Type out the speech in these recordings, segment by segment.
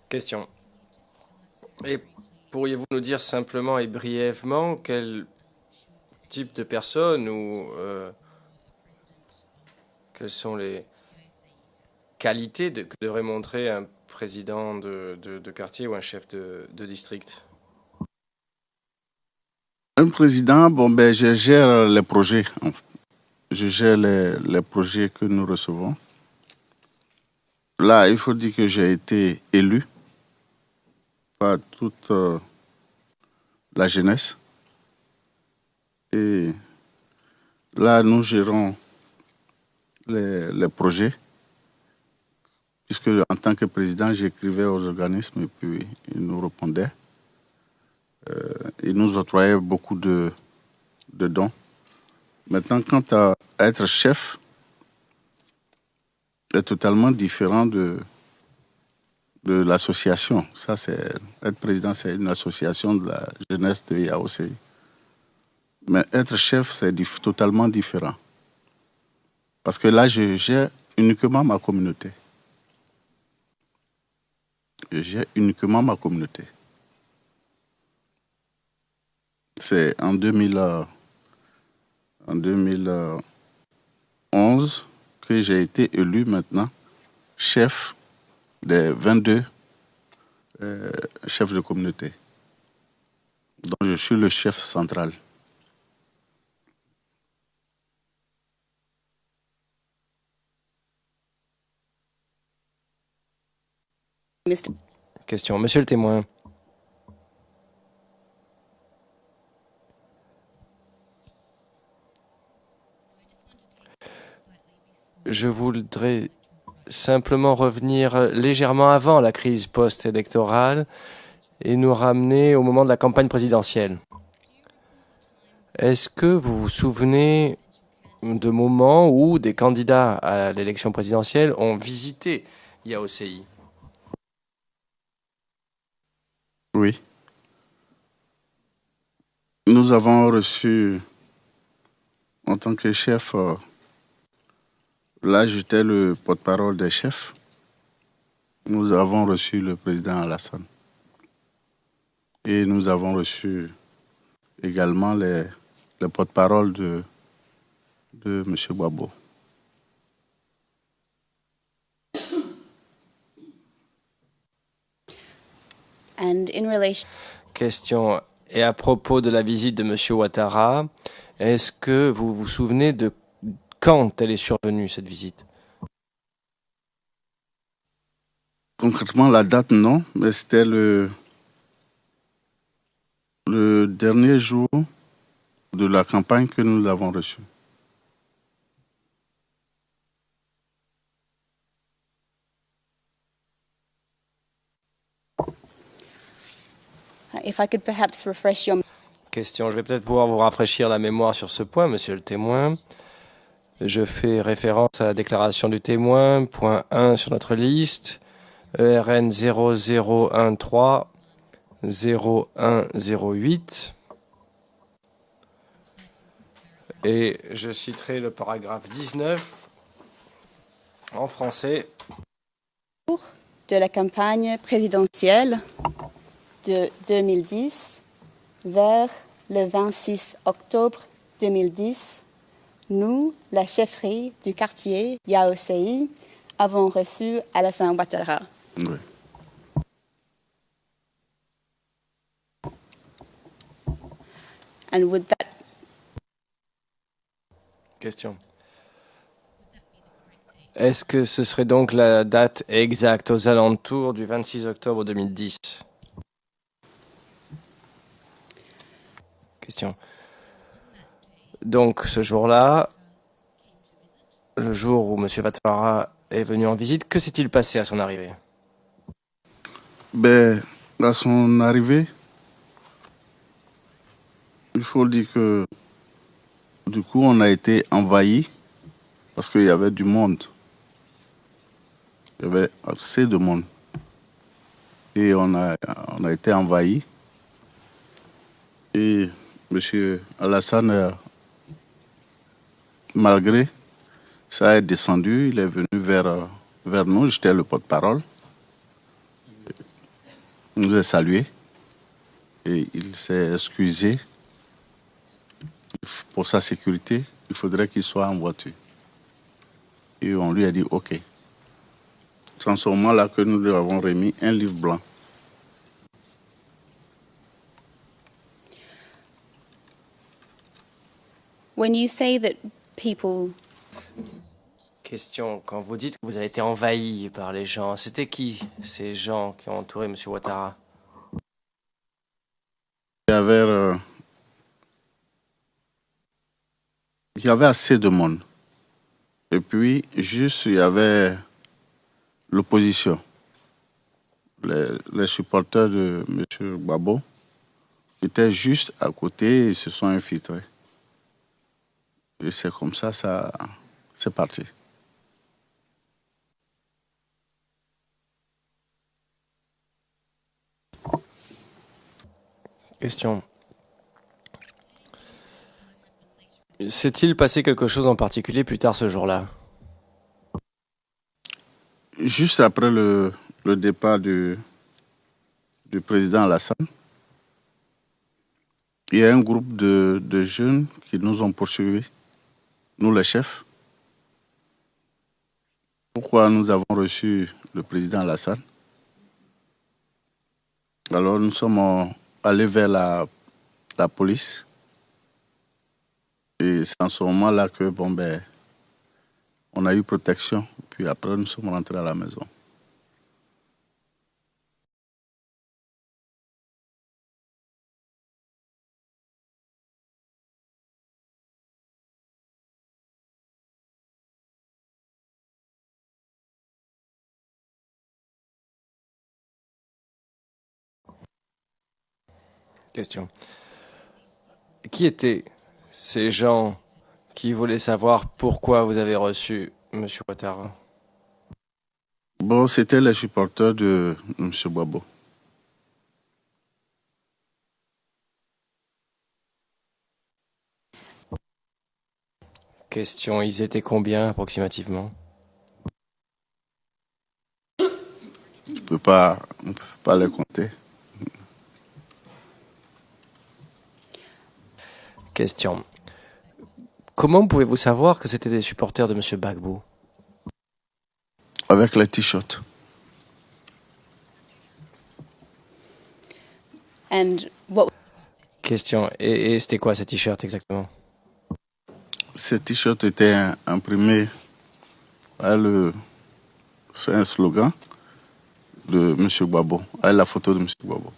Question. Et pourriez-vous nous dire simplement et brièvement quel type de personne ou quelles sont les qualités que devrait montrer un président de quartier ou un chef de district? Un président, bon, ben, je gère les projets. Je gère les projets que nous recevons. Là, il faut dire que j'ai été élu par toute la jeunesse. Et là, nous gérons les projets, puisque en tant que président, j'écrivais aux organismes et puis ils nous répondaient. Ils nous octroyaient beaucoup de dons. Maintenant, quant à être chef, c'est totalement différent de l'association. Ça, c'est être président, c'est une association de la jeunesse de Yaoundé. Mais être chef, c'est totalement différent. Parce que là, je gère uniquement ma communauté. Je gère uniquement ma communauté. C'est en 2011 que j'ai été élu maintenant chef des 22 chefs de communauté. Donc je suis le chef central. Question. Monsieur le témoin. Je voudrais simplement revenir légèrement avant la crise post-électorale et nous ramener au moment de la campagne présidentielle. Est-ce que vous vous souvenez de moments où des candidats à l'élection présidentielle ont visité Yaoundé? Oui. Nous avons reçu, en tant que chef, là j'étais le porte-parole des chefs, nous avons reçu le président Alassane. Et nous avons reçu également les porte-parole de M. Babo. Question. Et à propos de la visite de M. Ouattara, est-ce que vous vous souvenez de quand elle est survenue, cette visite? Concrètement, la date, non, mais c'était le dernier jour de la campagne que nous l'avons reçu. Question. Je vais peut-être pouvoir vous rafraîchir la mémoire sur ce point, monsieur le témoin. Je fais référence à la déclaration du témoin, point 1 sur notre liste, ERN 0013 0108. Et je citerai le paragraphe 19 en français. De la campagne présidentielle de 2010 vers le 26 octobre 2010, nous, la chefferie du quartier Yaoundé, avons reçu Alassane Ouattara. Oui. And would that... Question. Est-ce que ce serait donc la date exacte aux alentours du 26 octobre 2010? Question. Donc ce jour-là, le jour où M. Ouattara est venu en visite, que s'est-il passé à son arrivée? Ben, à son arrivée, il faut dire que du coup, on a été envahi parce qu'il y avait du monde. Il y avait assez de monde. Et on a été envahi. Et M. Alassane, malgré ça, est descendu. Il est venu vers nous. J'étais le porte-parole. nous a salués et il s'est excusé. Pour sa sécurité, il faudrait qu'il soit en voiture. Et on lui a dit OK. C'est en ce moment-là que nous lui avons remis un livre blanc. When you say that people Question, quand vous dites que vous avez été envahi par les gens, c'était qui ces gens qui ont entouré M. Ouattara? Il y avait assez de monde. Et puis, juste, il y avait l'opposition. Les supporters de M. Gbagbo qui étaient juste à côté et se sont infiltrés. Et c'est comme ça, c'est parti. Question. S'est-il passé quelque chose en particulier plus tard ce jour-là? Juste après le départ du président Alassane, il y a un groupe de jeunes qui nous ont poursuivis, nous les chefs. Pourquoi nous avons reçu le président Alassane? Alors nous sommes allés vers la police. Et c'est en ce moment-là que on a eu protection. Puis après, nous sommes rentrés à la maison. Question. Qui étaient ces gens qui voulaient savoir pourquoi vous avez reçu M. Ouattara? Bon, c'était les supporters de M. Gbagbo. Question, ils étaient combien approximativement? On ne peut pas les compter. Question. Comment pouvez-vous savoir que c'était des supporters de M. Gbagbo? Avec les t-shirts. and what Question. Et c'était quoi ces t-shirts exactement? Ces t-shirts étaient imprimés c'est un slogan de M. Gbagbo, avec la photo de M. Gbagbo.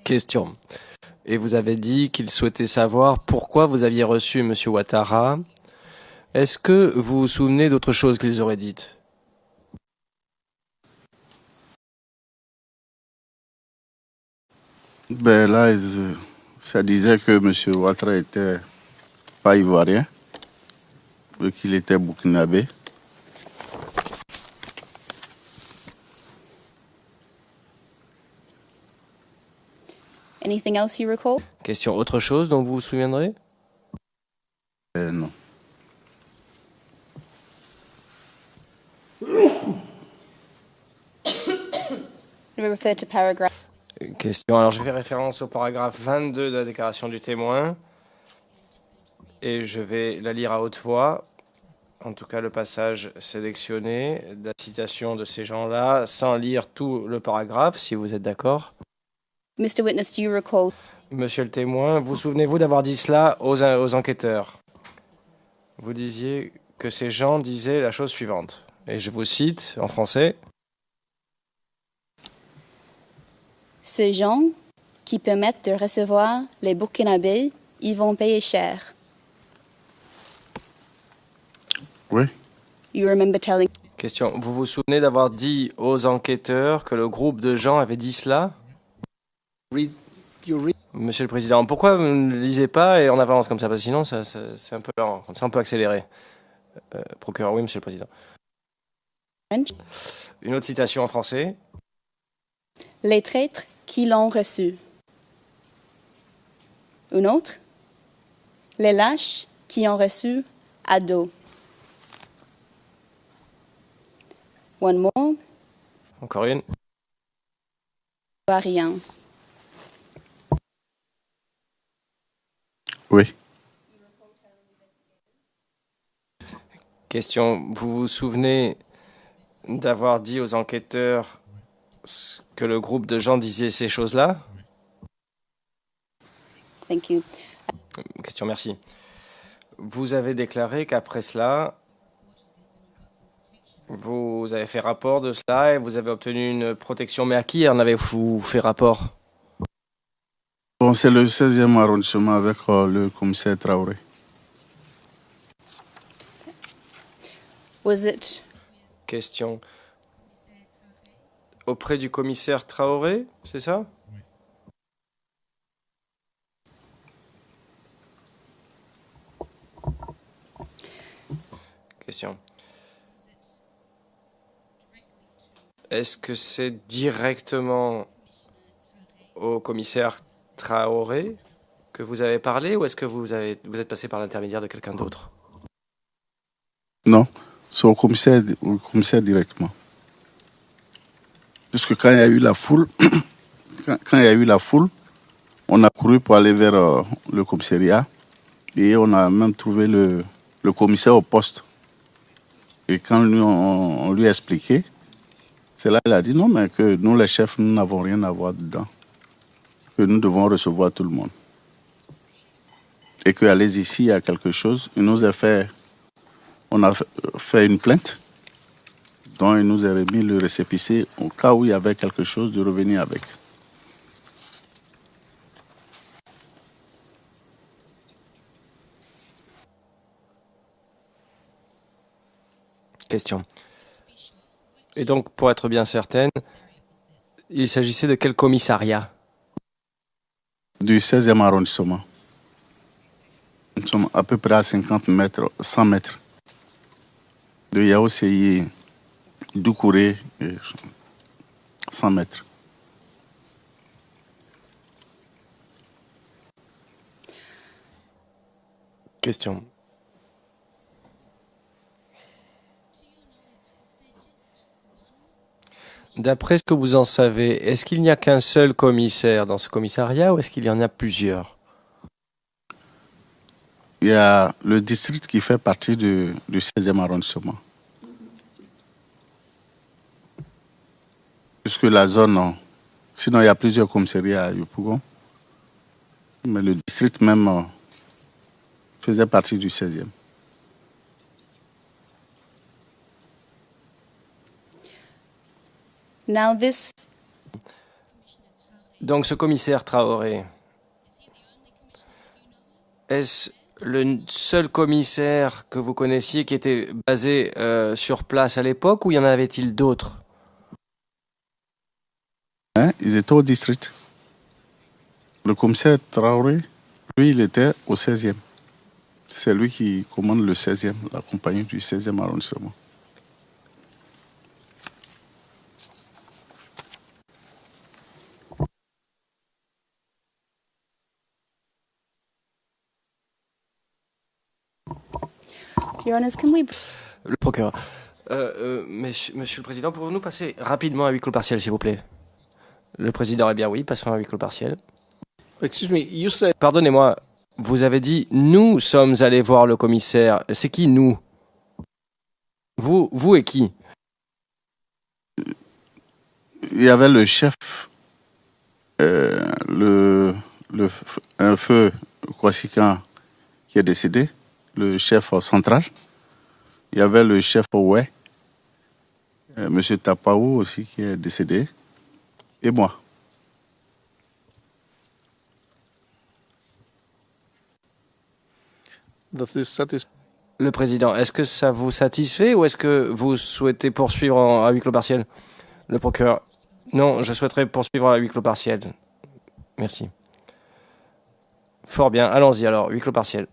Question. Et vous avez dit qu'il souhaitait savoir pourquoi vous aviez reçu M. Ouattara. Est-ce que vous vous souvenez d'autre chose qu'ils auraient dites? Là, ça disait que M. Ouattara n'était pas ivoirien, mais qu'il était burkinabé. anything else you recall? Question. Autre chose dont vous vous souviendrez? Non. We refer to paragraph. Question. Alors, je fais référence au paragraphe 22 de la déclaration du témoin. Et je vais la lire à haute voix. En tout cas, le passage sélectionné, la citation de ces gens-là, sans lire tout le paragraphe, si vous êtes d'accord. Mr. Witness, do you recall? Monsieur le témoin, vous souvenez-vous d'avoir dit cela aux enquêteurs? Vous disiez que ces gens disaient la chose suivante. Et je vous cite en français. Ces gens qui permettent de recevoir les Burkinabés, ils vont payer cher. Oui. You remember telling... Question. Vous vous souvenez d'avoir dit aux enquêteurs que le groupe de gens avait dit cela? Monsieur le Président, pourquoi vous ne lisez pas et on avance comme ça? Parce que sinon, c'est un peu lent. Comme ça, on peut accélérer. Procureur, oui, Monsieur le Président. French? Une autre citation en français. Les traîtres qui l'ont reçu. Une autre? Les lâches qui ont reçu Ado. One more. Encore une. Variant. Oui. Question. Vous vous souvenez d'avoir dit aux enquêteurs que le groupe de gens disait ces choses-là? Thank you. Question, merci. Vous avez déclaré qu'après cela, vous avez fait rapport de cela et vous avez obtenu une protection. Mais à qui en avez-vous fait rapport? Bon, c'est le 16e arrondissement avec le commissaire Traoré. Was it Question. Auprès du commissaire Traoré, c'est ça? Question. Est-ce que c'est directement au commissaire Traoré que vous avez parlé ou est-ce que vous êtes passé par l'intermédiaire de quelqu'un d'autre? Non, c'est au commissaire directement. Puisque quand il y a eu la foule, on a couru pour aller vers le commissariat et on a même trouvé le commissaire au poste. Et quand on lui a expliqué, c'est là qu'il a dit non, mais que nous les chefs, nous n'avons rien à voir dedans. Que nous devons recevoir tout le monde. Et que allez ici, il y a quelque chose. On a fait une plainte dont il nous a remis le récépissé au cas où il y avait quelque chose de revenir avec. Question. Et donc, pour être bien certaine, il s'agissait de quel commissariat? Du 16e arrondissement. Nous sommes à peu près à 50 mètres, 100 mètres de Yaoséi, Doucouré, 100 mètres. Question. D'après ce que vous en savez, est-ce qu'il n'y a qu'un seul commissaire dans ce commissariat ou est-ce qu'il y en a plusieurs? Il y a le district qui fait partie du 16e arrondissement. Puisque la zone, sinon il y a plusieurs commissariats à Yopougon, mais le district même faisait partie du 16e. now this? Donc ce commissaire Traoré, est-ce le seul commissaire que vous connaissiez qui était basé sur place à l'époque ou y en avait-il d'autres? Ils étaient au district. Le commissaire Traoré, lui, il était au 16e. C'est lui qui commande le 16e, la compagnie du 16e arrondissement. Your Honor, can we? Le procureur. Monsieur le Président, pouvons-nous passer rapidement à huis clos partiel, s'il vous plaît? Le Président, eh bien oui, passons à huis clos partiel. Excuse me, you said Pardonnez-moi, vous avez dit « nous sommes allés voir le commissaire ». C'est qui « nous » ? Vous et qui? Il y avait le chef, un feu Kwasikan qui est décédé, le chef central. Il y avait le chef Oué, M. Tapaou aussi qui est décédé, et moi. that this satisfies. Le Président, est-ce que ça vous satisfait ou est-ce que vous souhaitez poursuivre à huis clos partiel? Le procureur, non, je souhaiterais poursuivre à huis clos partiel. Merci. Fort bien, allons-y alors, huis clos partiel.